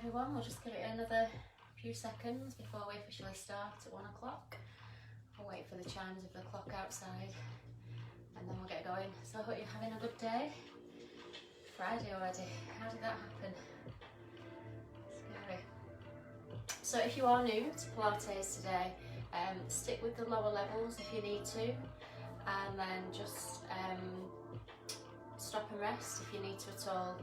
everyone, we'll just give it another few seconds before we officially start at 1 o'clock. I'll wait for the chimes of the clock outside and then we'll get going. So I hope you're having a good day. Friday already, how did that happen? Scary. So if you are new to Pilates today, stick with the lower levels if you need to, and then just stop and rest if you need to at all.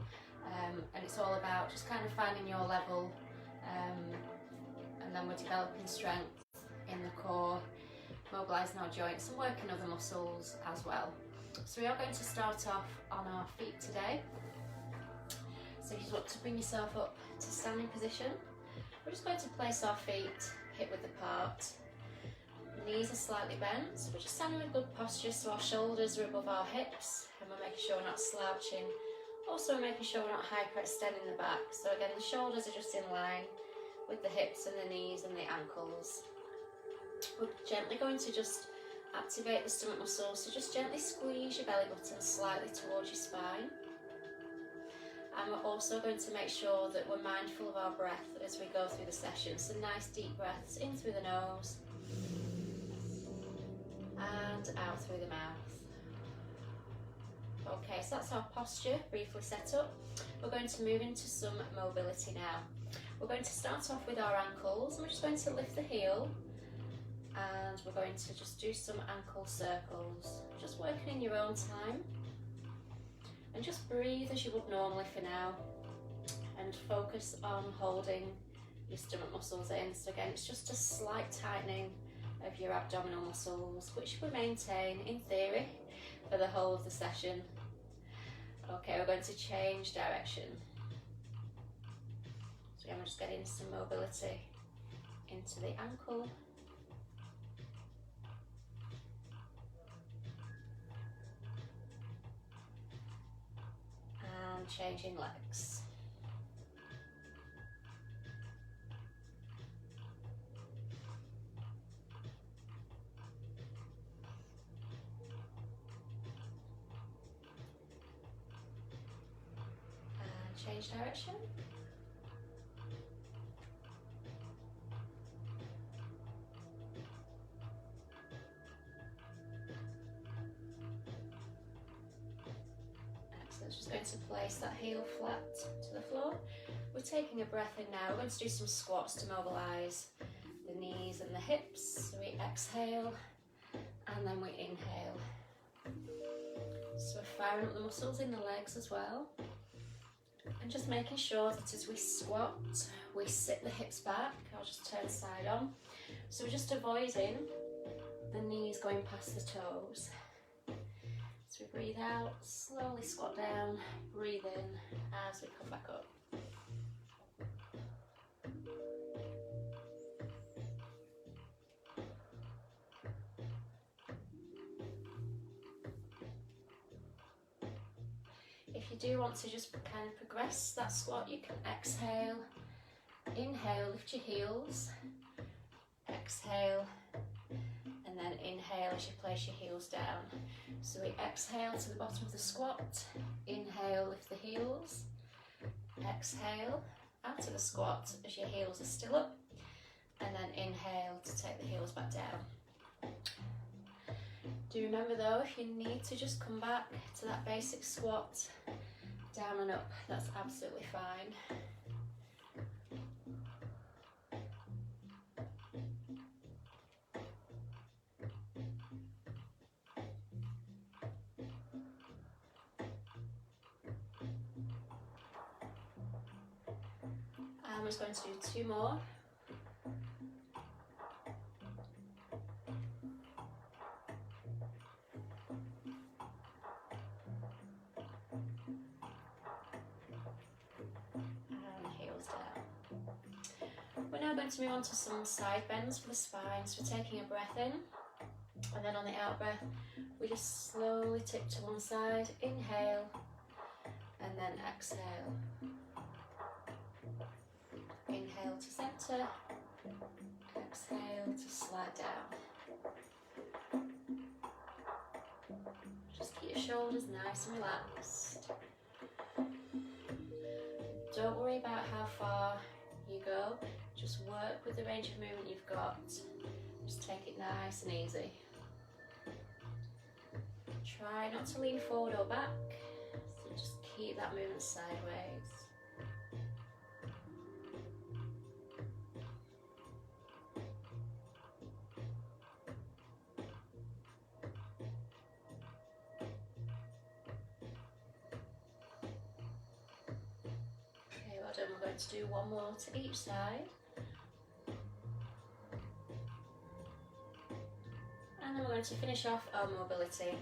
And it's all about just kind of finding your level, and then we're developing strength in the core, mobilising our joints and working other muscles as well. So we are going to start off on our feet today. So if you want to bring yourself up to standing position, we're just going to place our feet hip width apart. The knees are slightly bent, so we're just standing with good posture so our shoulders are above our hips and we're making sure we're not slouching. Also making sure we're not hyperextending the back. So again, the shoulders are just in line with the hips and the knees and the ankles. We're gently going to just activate the stomach muscles, so just gently squeeze your belly button slightly towards your spine. And we're also going to make sure that we're mindful of our breath as we go through the session. So nice deep breaths in through the nose and out through the mouth. Okay, so that's our posture briefly set up. We're going to move into some mobility now. We're going to start off with our ankles, and we're just going to lift the heel, and we're going to just do some ankle circles, just working in your own time. And just breathe as you would normally for now, and focus on holding your stomach muscles in. So again, it's just a slight tightening of your abdominal muscles, which we maintain in theory for the whole of the session. Okay, we're going to change direction. So again, we're just getting some mobility into the ankle. And changing legs. Change direction. Excellent. Just going to place that heel flat to the floor. We're taking a breath in now. We're going to do some squats to mobilise the knees and the hips. So we exhale and then we inhale. So we're firing up the muscles in the legs as well. And just making sure that as we squat, we sit the hips back. I'll just turn side on. So we're just avoiding the knees going past the toes. So we breathe out, slowly squat down, breathe in as we come back up. If you do want to just kind of progress that squat, you can exhale, inhale, lift your heels, exhale, and then inhale as you place your heels down. So we exhale to the bottom of the squat, inhale, lift the heels, exhale, out of the squat as your heels are still up, and then inhale to take the heels back down. Do remember though, if you need to just come back to that basic squat, down and up, that's absolutely fine. And we're just going to do 2 more. We're now going to move on to some side bends for the spine. So we're taking a breath in, and then on the out breath, we just slowly tip to one side, inhale, and then exhale. Inhale to centre, exhale to slide down. Just keep your shoulders nice and relaxed. don't worry about how far you go, just work with the range of movement you've got. Just take it nice and easy. Try not to lean forward or back, so just keep that movement sideways. Okay, well done. We're going to do one more to each side. And then we're going to finish off our mobility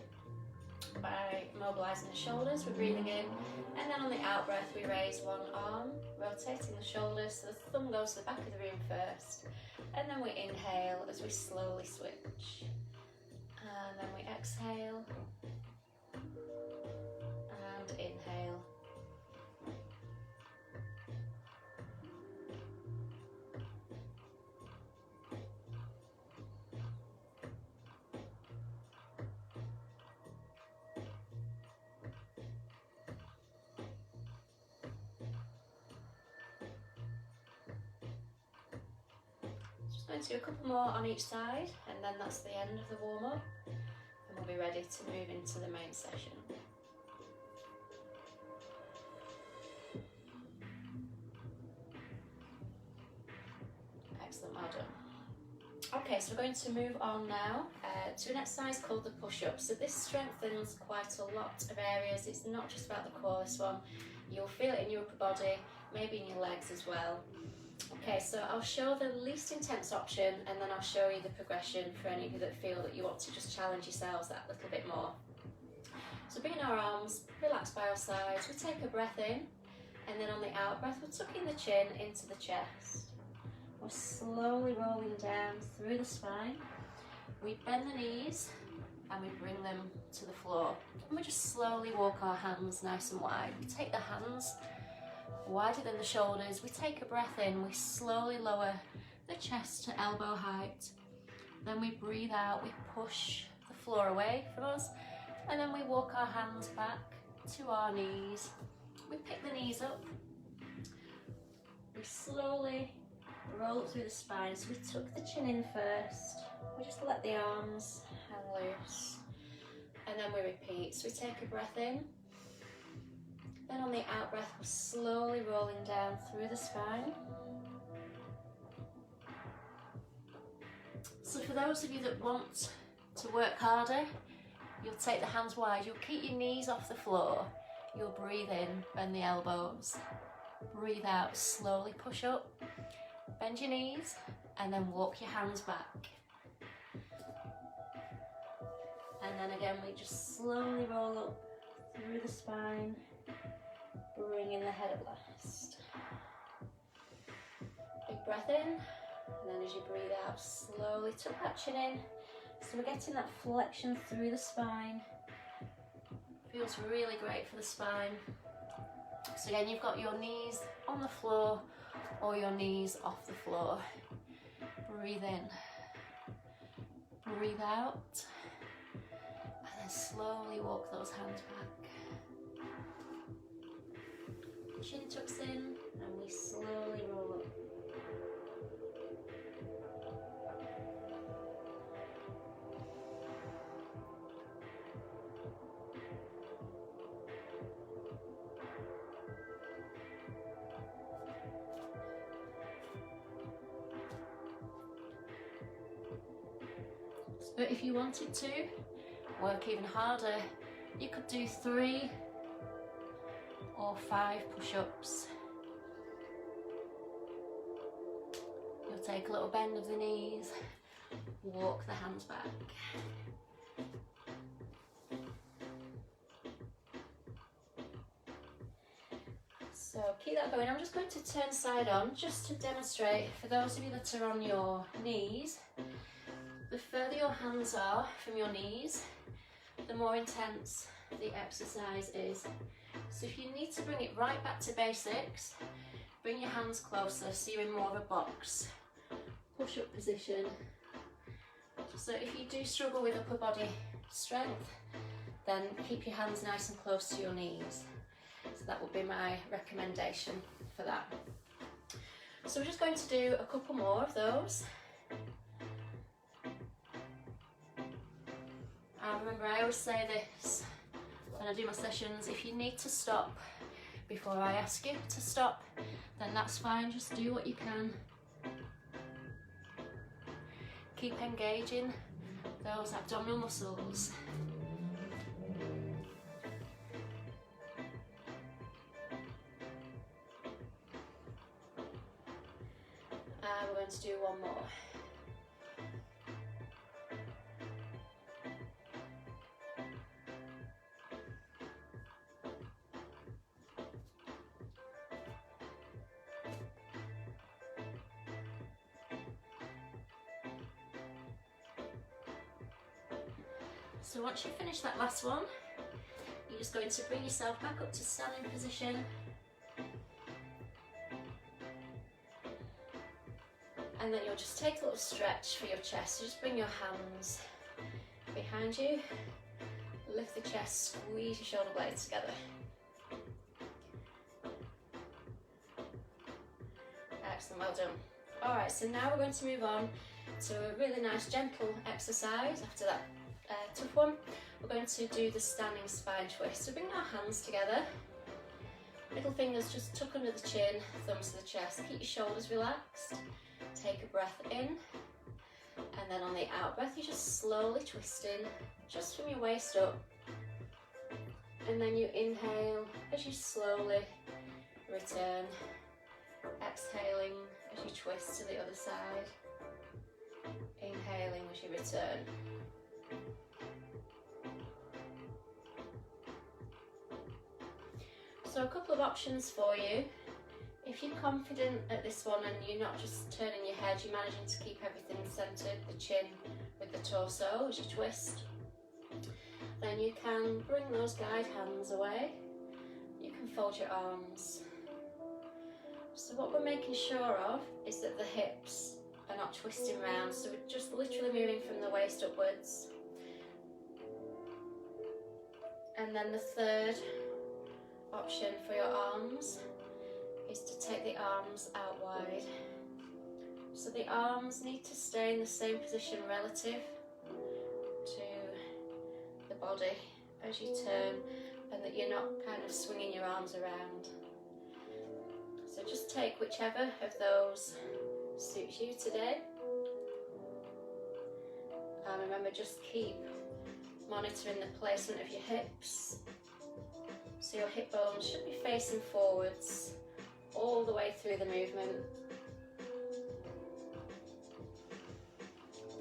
by mobilising the shoulders. We're breathing in, and then on the out breath we raise one arm, rotating the shoulders so the thumb goes to the back of the room first, and then we inhale as we slowly switch, and then we exhale and inhale. Going to do a couple more on each side, and then that's the end of the warm-up, and we'll be ready to move into the main session. Excellent, well done. Okay, so we're going to move on now to an exercise called the push-up. So this strengthens quite a lot of areas. It's not just about the core, this one. You'll feel it in your upper body, maybe in your legs as well. Okay, so I'll show the least intense option, and then I'll show you the progression for any of you that feel that you want to just challenge yourselves that little bit more. So bring in our arms, relax by our sides, we take a breath in, and then on the out breath we're tucking the chin into the chest. We're slowly rolling down through the spine. We bend the knees and we bring them to the floor. And we just slowly walk our hands nice and wide. We take the hands wider than the shoulders, we take a breath in, we slowly lower the chest to elbow height, then we breathe out, we push the floor away from us, and then we walk our hands back to our knees, we pick the knees up, we slowly roll up through the spine, so we tuck the chin in first, we just let the arms hang loose, and then we repeat, so we take a breath in. Then on the out breath, we're slowly rolling down through the spine. So for those of you that want to work harder, you'll take the hands wide, you'll keep your knees off the floor, you'll breathe in, bend the elbows, breathe out, slowly push up, bend your knees, and then walk your hands back. And then again, we just slowly roll up through the spine. Bring in the head at last. Big breath in, and then as you breathe out, slowly tuck that chin in. So we're getting that flexion through the spine. Feels really great for the spine. So again, you've got your knees on the floor or your knees off the floor. Breathe in, breathe out, and then slowly walk those hands back. Chin tucks in, and we slowly roll up. So if you wanted to work even harder, you could do 3 or 5 push-ups. You'll take a little bend of the knees, walk the hands back. So keep that going. I'm just going to turn side on just to demonstrate for those of you that are on your knees. The further your hands are from your knees, the more intense the exercise is. So if you need to bring it right back to basics, bring your hands closer so you're in more of a box push-up position. So if you do struggle with upper body strength, then keep your hands nice and close to your knees. So that would be my recommendation. for that. So we're just going to do a couple more of those. And remember, I always say this when I do my sessions: if you need to stop before I ask you to stop, then that's fine, just do what you can. Keep engaging those abdominal muscles. And we're going to do one more. So once you finish that last one, you're just going to bring yourself back up to standing position. And then you'll just take a little stretch for your chest. So just bring your hands behind you, lift the chest, squeeze your shoulder blades together. Excellent, well done. Alright, so now we're going to move on to a really nice gentle exercise after that tough one. We're going to do the standing spine twist. So bring our hands together, middle fingers just tuck under the chin, thumbs to the chest, keep your shoulders relaxed. Take a breath in, and then on the out breath you just slowly twist in, just from your waist up, and then you inhale as you slowly return, exhaling as you twist to the other side, inhaling as you return. So a couple of options for you. If you're confident at this one and you're not just turning your head, you're managing to keep everything centred, the chin with the torso as you twist, then you can bring those guide hands away. You can fold your arms. So what we're making sure of is that the hips are not twisting round, so we're just literally moving from the waist upwards. And then the third option for your arms is to take the arms out wide. So the arms need to stay in the same position relative to the body as you turn, and that you're not kind of swinging your arms around. So just take whichever of those suits you today. And remember, just keep monitoring the placement of your hips. So your hip bones should be facing forwards all the way through the movement.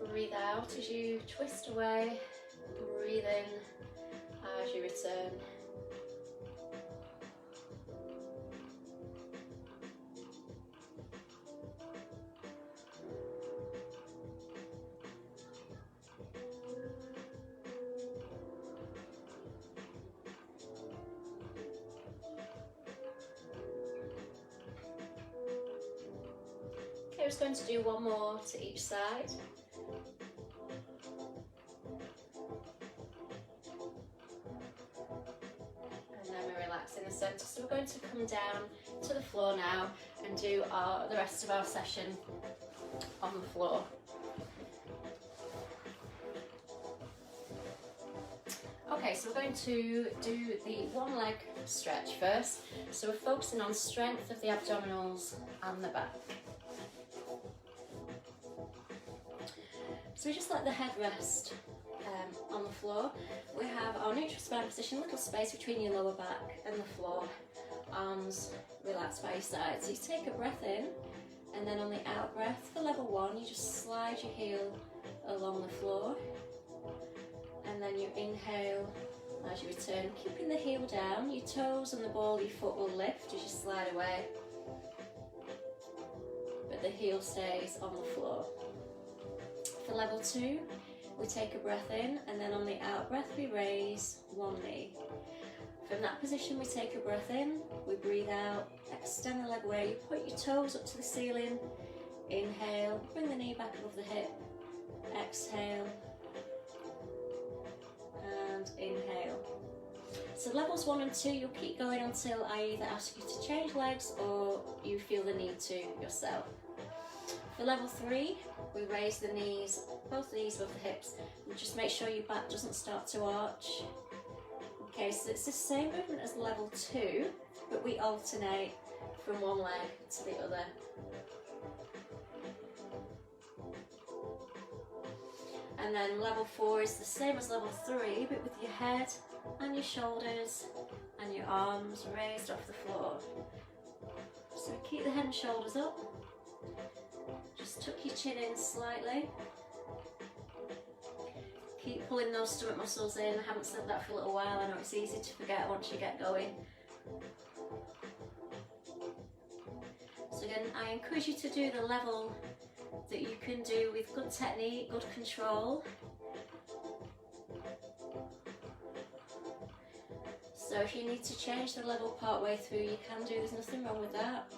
Breathe out as you twist away, breathe in as you return. We're just going to do one more to each side. And then we relax in the centre. So we're going to come down to the floor now and do the rest of our session on the floor. Okay, so we're going to do the one leg stretch first. So we're focusing on strength of the abdominals and the back. So we just let the head rest on the floor. We have our neutral spine position, little space between your lower back and the floor. Arms relaxed by your sides. So you take a breath in, and then on the out breath, for level one, you just slide your heel along the floor. And then you inhale as you return, keeping the heel down. Your toes and the ball of your foot will lift as you slide away, but the heel stays on the floor. For level two, we take a breath in, and then on the out breath we raise one knee. From that position we take a breath in, we breathe out, extend the leg away, you point your toes up to the ceiling, inhale, bring the knee back above the hip, exhale, and inhale. So So levels 1 and 2, you'll keep going until I either ask you to change legs or you feel the need to yourself. For level 3, we raise the knees, both knees above the hips, and just make sure your back doesn't start to arch. Okay, so it's the same movement as level 2, but we alternate from one leg to the other. And then level 4 is the same as level 3, but with your head and your shoulders and your arms raised off the floor. So keep the head and shoulders up. Just tuck your chin in slightly. Keep pulling those stomach muscles in. I haven't said that for a little while. I know it's easy to forget once you get going. So again, I encourage you to do the level that you can do with good technique, good control. So if you need to change the level part way through, you can do, there's nothing wrong with that.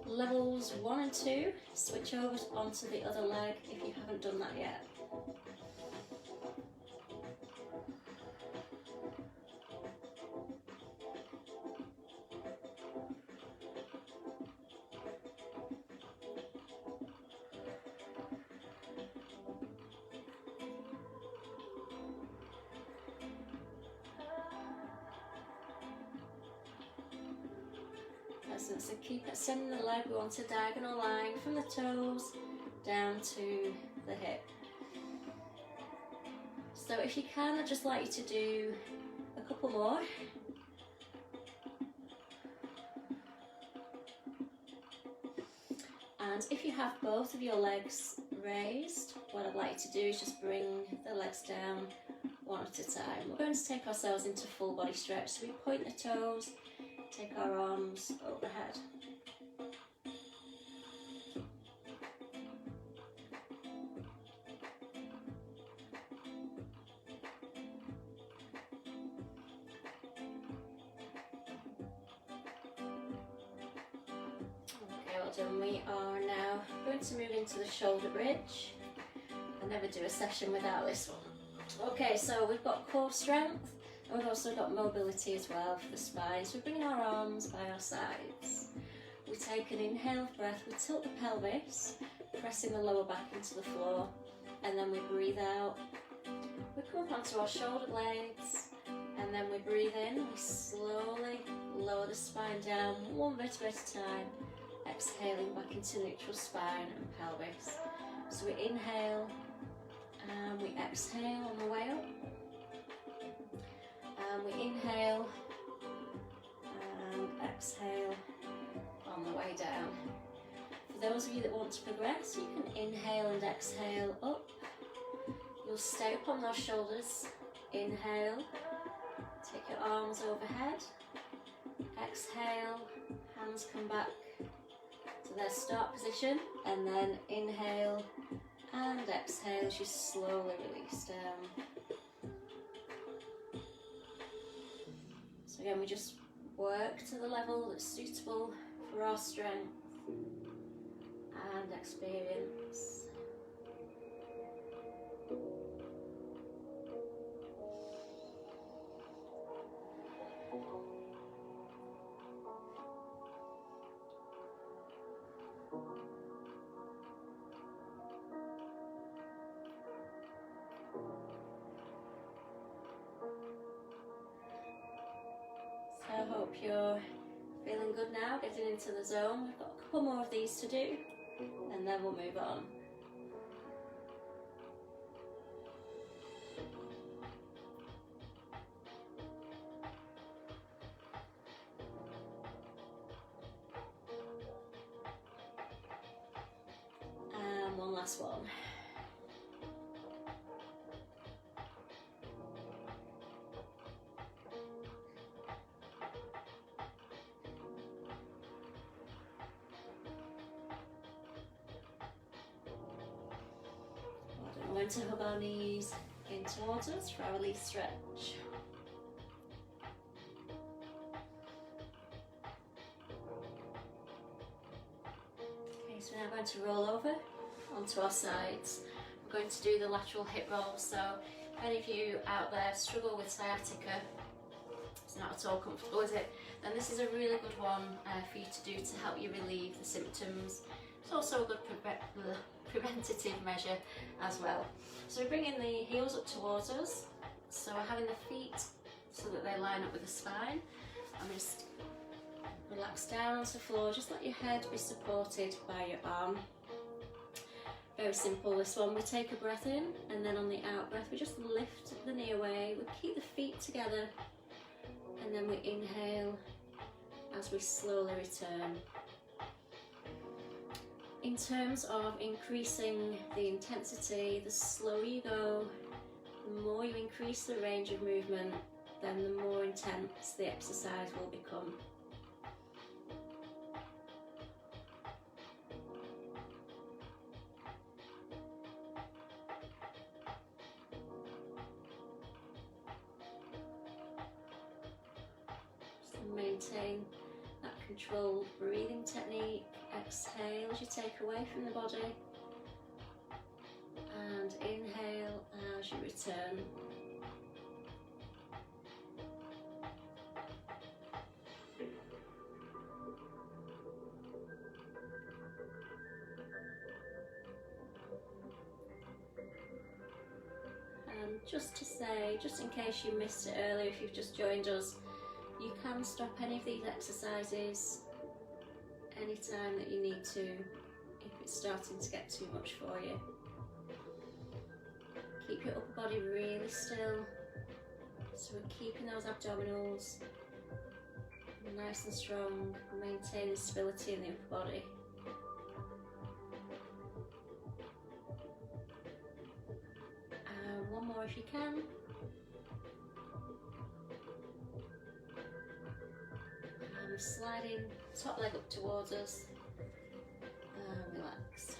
Levels 1 and 2, switch over onto the other leg if you haven't done that yet. So keep extending the leg. We want a diagonal line from the toes down to the hip. So if you can, I'd just like you to do a couple more. And if you have both of your legs raised, what I'd like you to do is just bring the legs down one at a time. We're going to take ourselves into full body stretch. So we point the toes, take our arms overhead. Okay, well done. We are now going to move into the shoulder bridge. I never do a session without this one. Okay, so we've got core strength. And we've also got mobility as well for the spine. So we're bringing our arms by our sides. We take an inhale breath, we tilt the pelvis, pressing the lower back into the floor, and then we breathe out. We come up onto our shoulder blades, and then we breathe in. We slowly lower the spine down, one vertebra at a time, exhaling back into neutral spine and pelvis. So we inhale, and we exhale on the way up. And we inhale and exhale on the way down. For those of you that want to progress, you can inhale and exhale up. You'll stay up on those shoulders. Inhale, take your arms overhead. Exhale, hands come back to their start position. And then inhale and exhale as you slowly release down. So again, we just work to the level that's suitable for our strength and experience. I hope you're feeling good now, getting into the zone. We've got a couple more of these to do, and then we'll move on. And one last one. We're going to hug our knees in towards us for our release stretch. Okay, so we're now going to roll over onto our sides. We're going to do the lateral hip roll. So if any of you out there struggle with sciatica, it's not at all comfortable, is it? Then this is a really good one for you to do to help you relieve the symptoms. It's also a good preventative measure as well. So we're bringing the heels up towards us. So we're having the feet so that they line up with the spine. And just relax down onto the floor. Just let your head be supported by your arm. Very simple, this one. We take a breath in, and then on the out breath we just lift the knee away. We keep the feet together, and then we inhale as we slowly return. In terms of increasing the intensity, the slower you go, the more you increase the range of movement, then the more intense the exercise will become. Maintain that controlled breathing technique. Exhale as you take away from the body, and inhale as you return. And just to say, just in case you missed it earlier, if you've just joined us, you can stop any of these exercises anytime that you need to if it's starting to get too much for you. Keep your upper body really still, so we're keeping those abdominals nice and strong, maintaining stability in the upper body. And one more if you can. Sliding top leg up towards us, and relax.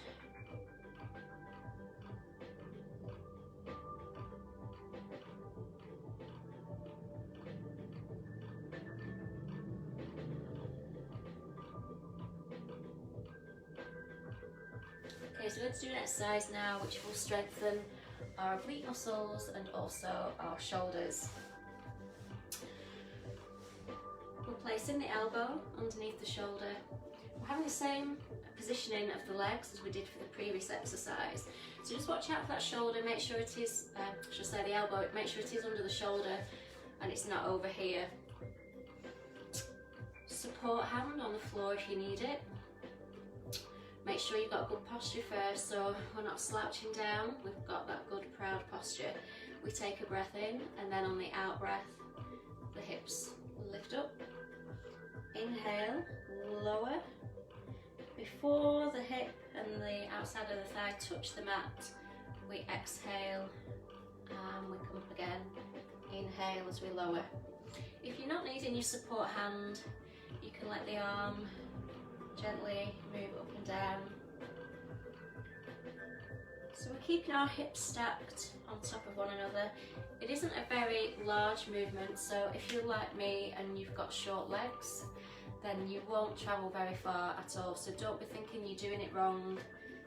Okay, so we're going to do an exercise now which will strengthen our oblique muscles and also our shoulders. Placing the elbow underneath the shoulder. We're having the same positioning of the legs as we did for the previous exercise. So just watch out for that shoulder, make sure it is, the elbow, make sure it is under the shoulder and it's not over here. Support hand on the floor if you need it. Make sure you've got good posture first, so we're not slouching down, we've got that good proud posture. We take a breath in, and then on the out breath, the hips lift up. Inhale, lower. Before the hip and the outside of the thigh touch the mat, we exhale and we come up again. Inhale as we lower. If you're not needing your support hand, you can let the arm gently move up and down. So we're keeping our hips stacked on top of one another. It isn't a very large movement, so if you're like me and you've got short legs, then you won't travel very far at all. So don't be thinking you're doing it wrong,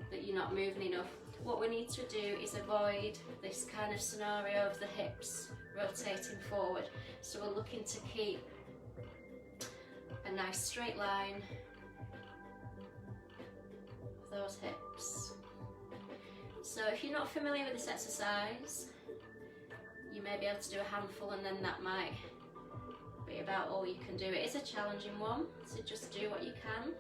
that you're not moving enough. What we need to do is avoid this kind of scenario of the hips rotating forward. So we're looking to keep a nice straight line of those hips. So if you're not familiar with this exercise, you may be able to do a handful and then that might be about all you can do. It is a challenging one, so just do what you can.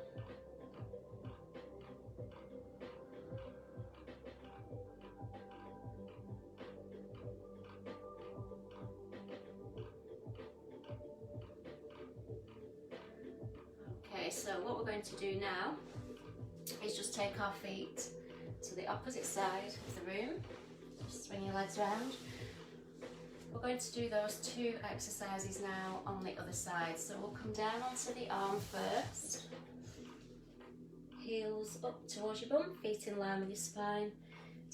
Okay, so what we're going to do now is just take our feet to the opposite side of the room. Just swing your legs around. We're going to do those two exercises now on the other side. So we'll come down onto the arm first. Heels up towards your bum, feet in line with your spine.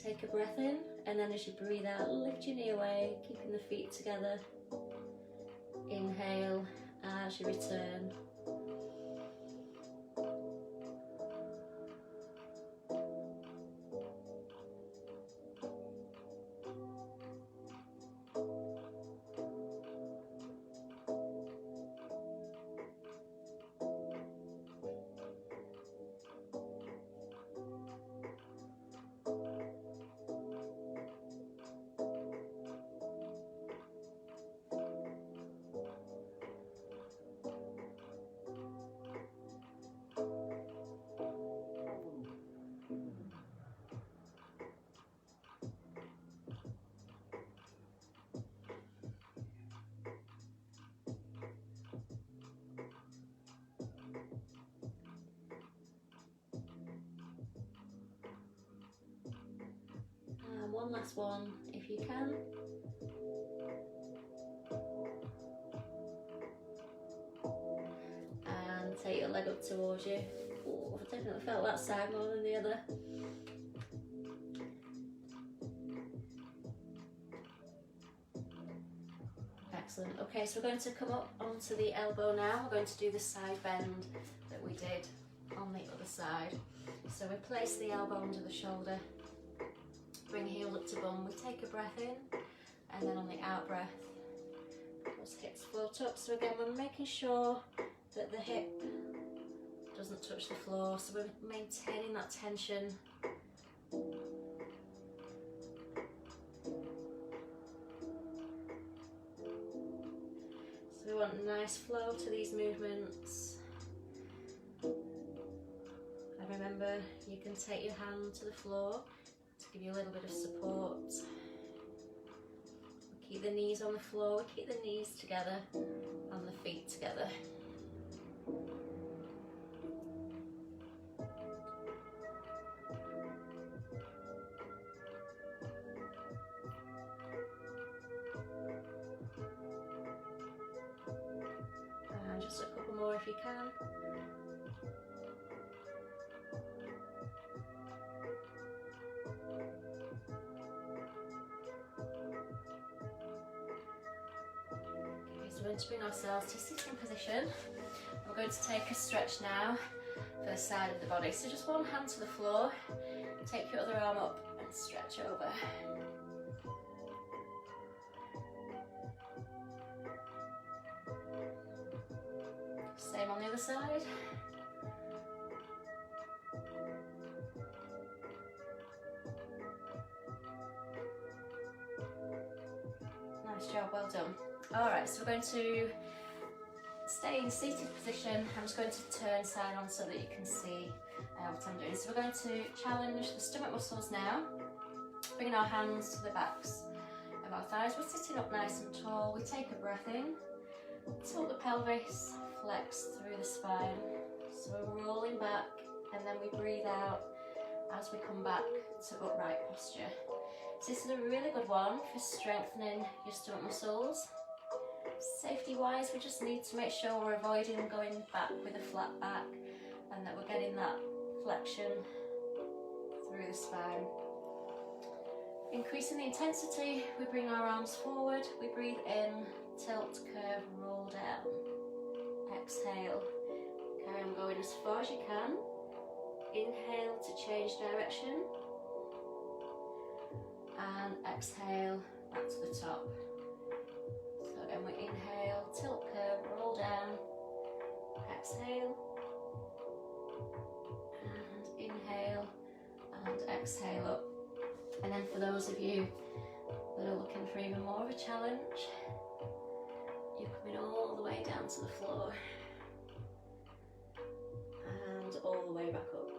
Take a breath in, and then as you breathe out, lift your knee away, keeping the feet together. Inhale as you return. one last one if you can. And take your leg up towards you. Ooh, I've definitely felt that side more than the other. Excellent. Okay, so we're going to come up onto the elbow now. We're going to do the side bend that we did on the other side. So we place the elbow under the shoulder, bring heel up to bum, we take a breath in, and then on the out breath, those hips float up. So again, we're making sure that the hip doesn't touch the floor, so we're maintaining that tension. So we want a nice flow to these movements. And remember, you can take your hand to the floor to give you a little bit of support. Keep the knees on the floor, keep the knees together and the feet together. And just a couple more if you can. So we're going to bring ourselves to sitting position. We're going to take a stretch now for the side of the body. So just one hand to the floor, take your other arm up and stretch over. Same on the other side. Nice job, well done. Alright, so we're going to stay in seated position. I'm just going to turn side on so that you can see what I'm doing. So we're going to challenge the stomach muscles now, bringing our hands to the backs of our thighs. We're sitting up nice and tall. We take a breath in, tilt the pelvis, flex through the spine. So we're rolling back and then we breathe out as we come back to upright posture. So this is a really good one for strengthening your stomach muscles. Safety wise, we just need to make sure we're avoiding going back with a flat back and that we're getting that flexion through the spine. Increasing the intensity, we bring our arms forward, we breathe in, tilt, curve, roll down. Exhale, carry on going as far as you can. Inhale to change direction. And exhale back to the top. So again, we inhale, tilt, curve, roll down. Exhale. And inhale and exhale up. And then for those of you that are looking for even more of a challenge, you're coming all the way down to the floor and all the way back up.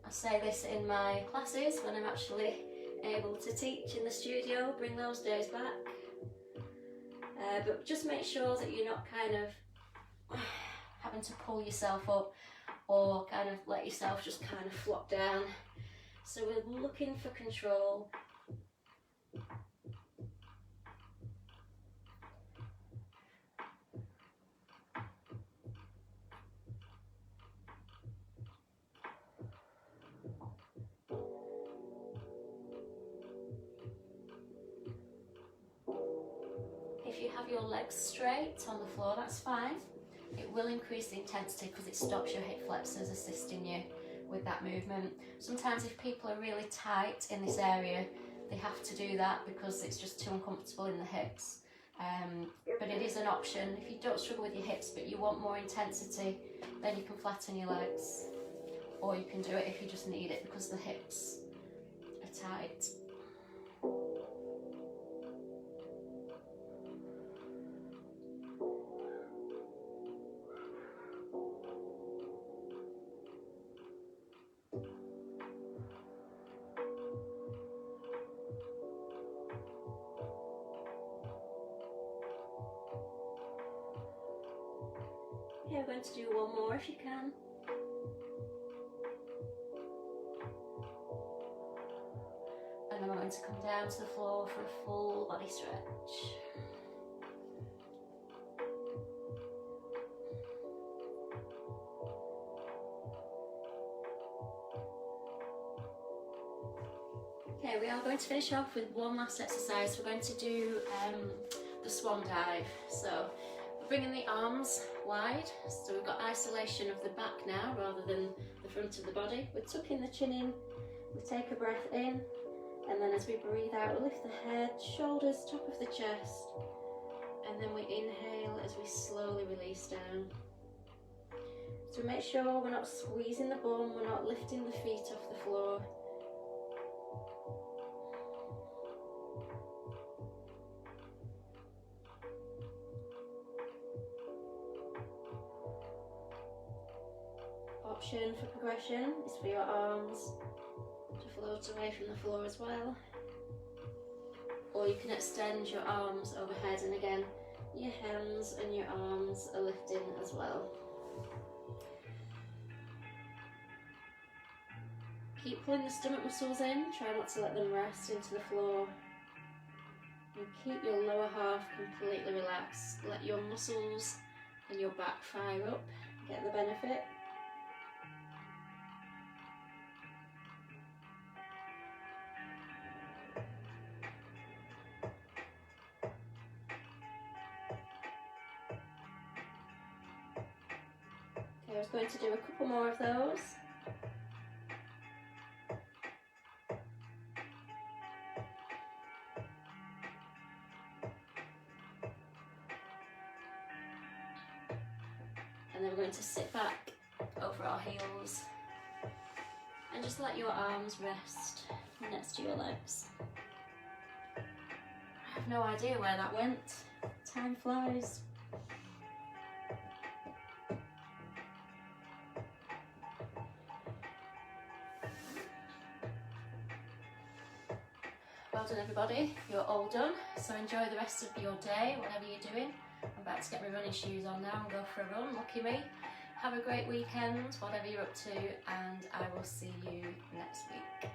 I say this in my classes when I'm actually able to teach in the studio, bring those days back. But just make sure that you're not kind of having to pull yourself up or kind of let yourself just kind of flop down. So we're looking for control. If you have your legs straight on the floor, that's fine. It will increase the intensity because it stops your hip flexors assisting you with that movement. Sometimes if people are really tight in this area, they have to do that because it's just too uncomfortable in the hips. But it is an option. If you don't struggle with your hips but you want more intensity, then you can flatten your legs, or you can do it if you just need it because the hips are tight. Okay, we're going to do one more if you can. And then we're going to come down to the floor for a full body stretch. Okay, we are going to finish off with one last exercise. We're going to do the swan dive. So we're bringing the arms wide, so we've got isolation of the back now rather than the front of the body. We're tucking the chin in, we take a breath in, and then as we breathe out, we lift the head, shoulders, top of the chest, and then we inhale as we slowly release down. So make sure we're not squeezing the bum, we're not lifting the feet off the floor. Option for progression is for your arms to float away from the floor as well, or you can extend your arms overhead, and again your hands and your arms are lifting as well. Keep pulling the stomach muscles in, try not to let them rest into the floor, and keep your lower half completely relaxed. Let your muscles and your back fire up, get the benefit. I was going to do a couple more of those. And then we're going to sit back over our heels and just let your arms rest next to your legs. I have no idea where that went. Time flies. Well done everybody, you're all done. So enjoy the rest of your day, whatever you're doing. I'm about to get my running shoes on now and go for a run, lucky me. Have a great weekend, whatever you're up to, and I will see you next week.